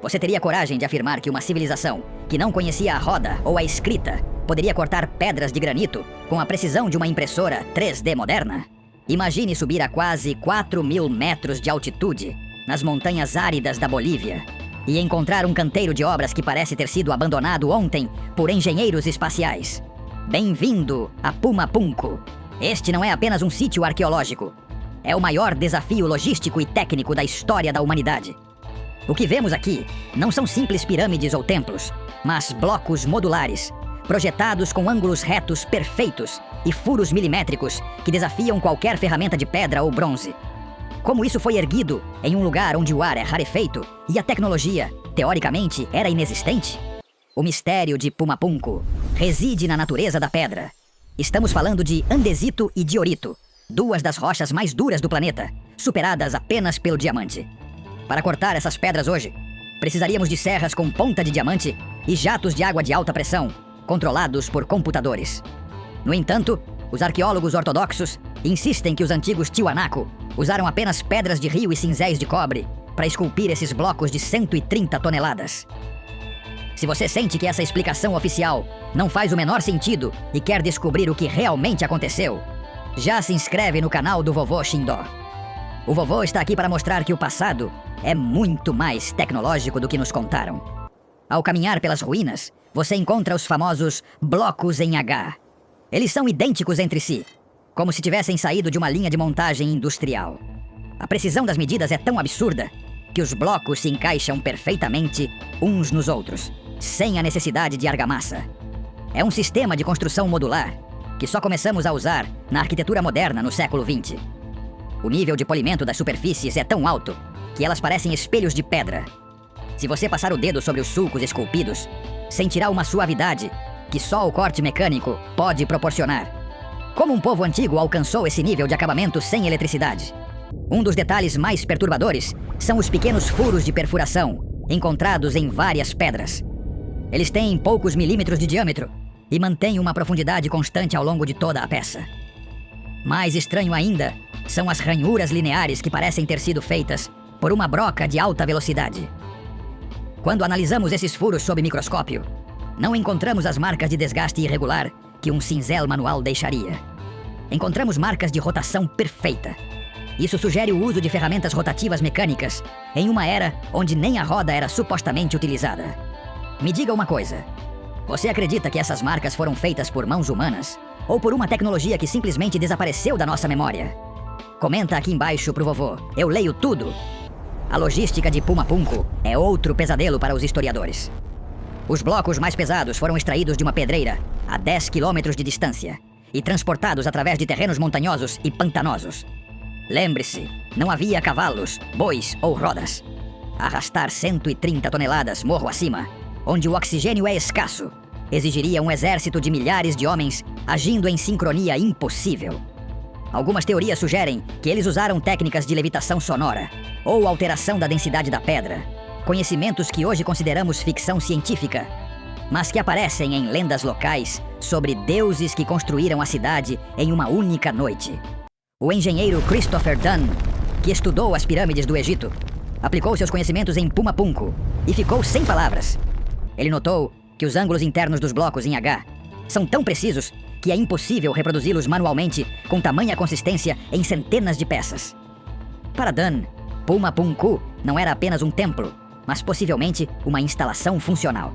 Você teria coragem de afirmar que uma civilização que não conhecia a roda ou a escrita poderia cortar pedras de granito com a precisão de uma impressora 3D moderna? Imagine subir a quase 4.000 metros de altitude nas montanhas áridas da Bolívia e encontrar um canteiro de obras que parece ter sido abandonado ontem por engenheiros espaciais. Bem-vindo a Pumapunku. Este não é apenas um sítio arqueológico. É o maior desafio logístico e técnico da história da humanidade. O que vemos aqui não são simples pirâmides ou templos, mas blocos modulares, projetados com ângulos retos perfeitos e furos milimétricos que desafiam qualquer ferramenta de pedra ou bronze. Como isso foi erguido em um lugar onde o ar é rarefeito e a tecnologia, teoricamente, era inexistente? O mistério de Pumapunku reside na natureza da pedra. Estamos falando de andesito e diorito, duas das rochas mais duras do planeta, superadas apenas pelo diamante. Para cortar essas pedras hoje, precisaríamos de serras com ponta de diamante e jatos de água de alta pressão, controlados por computadores. No entanto, os arqueólogos ortodoxos insistem que os antigos Tiwanaku usaram apenas pedras de rio e cinzéis de cobre para esculpir esses blocos de 130 toneladas. Se você sente que essa explicação oficial não faz o menor sentido e quer descobrir o que realmente aconteceu, já se inscreve no canal do Vovô Shindó. O vovô está aqui para mostrar que o passado é muito mais tecnológico do que nos contaram. Ao caminhar pelas ruínas, você encontra os famosos blocos em H. Eles são idênticos entre si, como se tivessem saído de uma linha de montagem industrial. A precisão das medidas é tão absurda que os blocos se encaixam perfeitamente uns nos outros, sem a necessidade de argamassa. É um sistema de construção modular que só começamos a usar na arquitetura moderna no século XX. O nível de polimento das superfícies é tão alto que elas parecem espelhos de pedra. Se você passar o dedo sobre os sulcos esculpidos, sentirá uma suavidade que só o corte mecânico pode proporcionar. Como um povo antigo alcançou esse nível de acabamento sem eletricidade? Um dos detalhes mais perturbadores são os pequenos furos de perfuração encontrados em várias pedras. Eles têm poucos milímetros de diâmetro e mantêm uma profundidade constante ao longo de toda a peça. Mais estranho ainda são as ranhuras lineares que parecem ter sido feitas por uma broca de alta velocidade. Quando analisamos esses furos sob microscópio, não encontramos as marcas de desgaste irregular que um cincel manual deixaria. Encontramos marcas de rotação perfeita. Isso sugere o uso de ferramentas rotativas mecânicas em uma era onde nem a roda era supostamente utilizada. Me diga uma coisa: você acredita que essas marcas foram feitas por mãos humanas ou por uma tecnologia que simplesmente desapareceu da nossa memória? Comenta aqui embaixo pro vovô, eu leio tudo. A logística de Pumapunku é outro pesadelo para os historiadores. Os blocos mais pesados foram extraídos de uma pedreira a 10 quilômetros de distância e transportados através de terrenos montanhosos e pantanosos. Lembre-se, não havia cavalos, bois ou rodas. Arrastar 130 toneladas morro acima, onde o oxigênio é escasso, exigiria um exército de milhares de homens agindo em sincronia impossível. Algumas teorias sugerem que eles usaram técnicas de levitação sonora ou alteração da densidade da pedra, conhecimentos que hoje consideramos ficção científica, mas que aparecem em lendas locais sobre deuses que construíram a cidade em uma única noite. O engenheiro Christopher Dunn, que estudou as pirâmides do Egito, aplicou seus conhecimentos em Pumapunku e ficou sem palavras. Ele notou que os ângulos internos dos blocos em H são tão precisos que é impossível reproduzi-los manualmente com tamanha consistência em centenas de peças. Para Dunn, Pumapunku não era apenas um templo, mas possivelmente uma instalação funcional.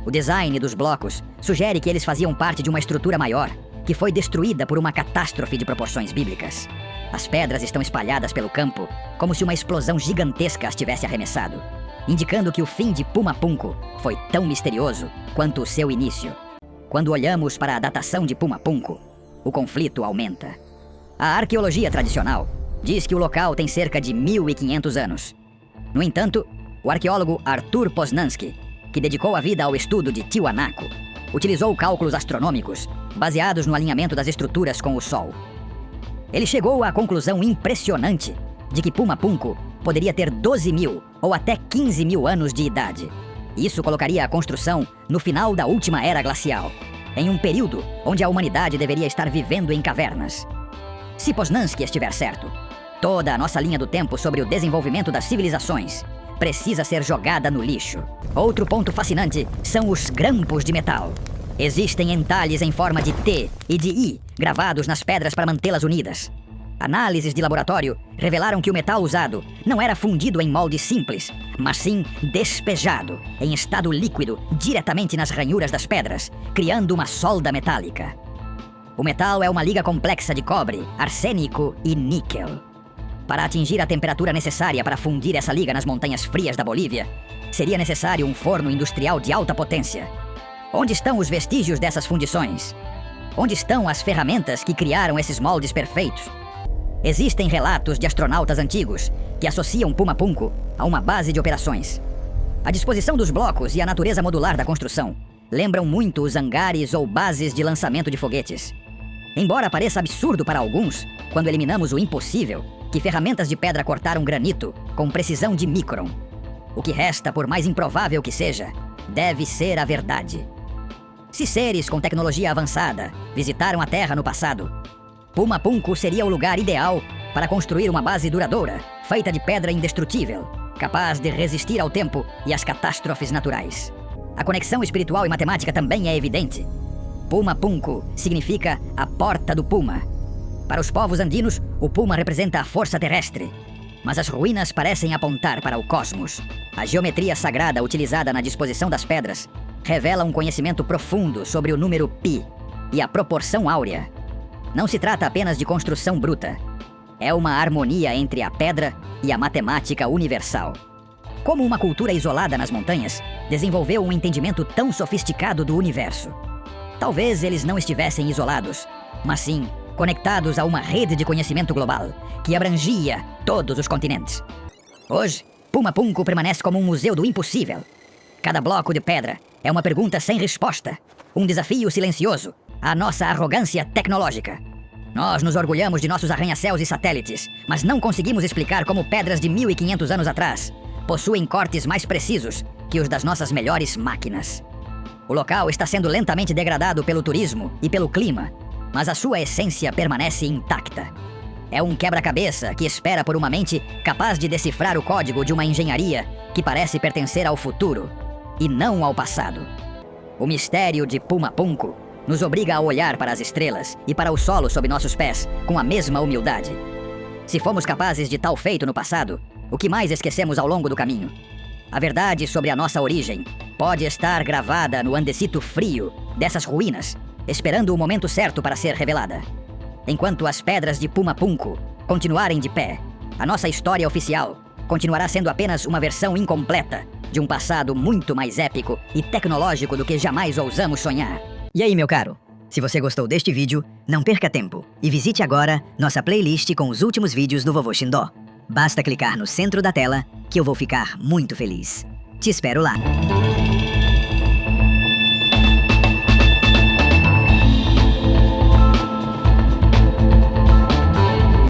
O design dos blocos sugere que eles faziam parte de uma estrutura maior, que foi destruída por uma catástrofe de proporções bíblicas. As pedras estão espalhadas pelo campo, como se uma explosão gigantesca as tivesse arremessado, indicando que o fim de Pumapunku foi tão misterioso quanto o seu início. Quando olhamos para a datação de Pumapunku, o conflito aumenta. A arqueologia tradicional diz que o local tem cerca de 1.500 anos. No entanto, o arqueólogo Arthur Poznański, que dedicou a vida ao estudo de Tiwanaku, utilizou cálculos astronômicos baseados no alinhamento das estruturas com o Sol. Ele chegou à conclusão impressionante de que Pumapunku poderia ter 12.000 ou até 15.000 anos de idade. Isso colocaria a construção no final da última era glacial, em um período onde a humanidade deveria estar vivendo em cavernas. Se Poznański estiver certo, toda a nossa linha do tempo sobre o desenvolvimento das civilizações precisa ser jogada no lixo. Outro ponto fascinante são os grampos de metal. Existem entalhes em forma de T e de I gravados nas pedras para mantê-las unidas. Análises de laboratório revelaram que o metal usado não era fundido em molde simples, mas sim despejado, em estado líquido, diretamente nas ranhuras das pedras, criando uma solda metálica. O metal é uma liga complexa de cobre, arsênico e níquel. Para atingir a temperatura necessária para fundir essa liga nas montanhas frias da Bolívia, seria necessário um forno industrial de alta potência. Onde estão os vestígios dessas fundições? Onde estão as ferramentas que criaram esses moldes perfeitos? Existem relatos de astronautas antigos que associam Puma Punku a uma base de operações. A disposição dos blocos e a natureza modular da construção lembram muito os hangares ou bases de lançamento de foguetes. Embora pareça absurdo para alguns, quando eliminamos o impossível, que ferramentas de pedra cortaram granito com precisão de micron. O que resta, por mais improvável que seja, deve ser a verdade. Se seres com tecnologia avançada visitaram a Terra no passado, Puma Punku seria o lugar ideal para construir uma base duradoura, feita de pedra indestrutível, capaz de resistir ao tempo e às catástrofes naturais. A conexão espiritual e matemática também é evidente. Puma Punku significa a porta do Puma. Para os povos andinos, o Puma representa a força terrestre, mas as ruínas parecem apontar para o cosmos. A geometria sagrada utilizada na disposição das pedras revela um conhecimento profundo sobre o número Pi e a proporção áurea. Não se trata apenas de construção bruta. É uma harmonia entre a pedra e a matemática universal. Como uma cultura isolada nas montanhas desenvolveu um entendimento tão sofisticado do universo? Talvez eles não estivessem isolados, mas sim conectados a uma rede de conhecimento global que abrangia todos os continentes. Hoje, Puma Punku permanece como um museu do impossível. Cada bloco de pedra é uma pergunta sem resposta, um desafio silencioso à nossa arrogância tecnológica. Nós nos orgulhamos de nossos arranha-céus e satélites, mas não conseguimos explicar como pedras de 1500 anos atrás possuem cortes mais precisos que os das nossas melhores máquinas. O local está sendo lentamente degradado pelo turismo e pelo clima, mas a sua essência permanece intacta. É um quebra-cabeça que espera por uma mente capaz de decifrar o código de uma engenharia que parece pertencer ao futuro e não ao passado. O mistério de Puma Punku nos obriga a olhar para as estrelas e para o solo sob nossos pés com a mesma humildade. Se fomos capazes de tal feito no passado, o que mais esquecemos ao longo do caminho? A verdade sobre a nossa origem pode estar gravada no andesito frio dessas ruínas, esperando o momento certo para ser revelada. Enquanto as pedras de Puma Punku continuarem de pé, a nossa história oficial continuará sendo apenas uma versão incompleta de um passado muito mais épico e tecnológico do que jamais ousamos sonhar. E aí, meu caro? Se você gostou deste vídeo, não perca tempo e visite agora nossa playlist com os últimos vídeos do Vovô Xindó. Basta clicar no centro da tela que eu vou ficar muito feliz. Te espero lá!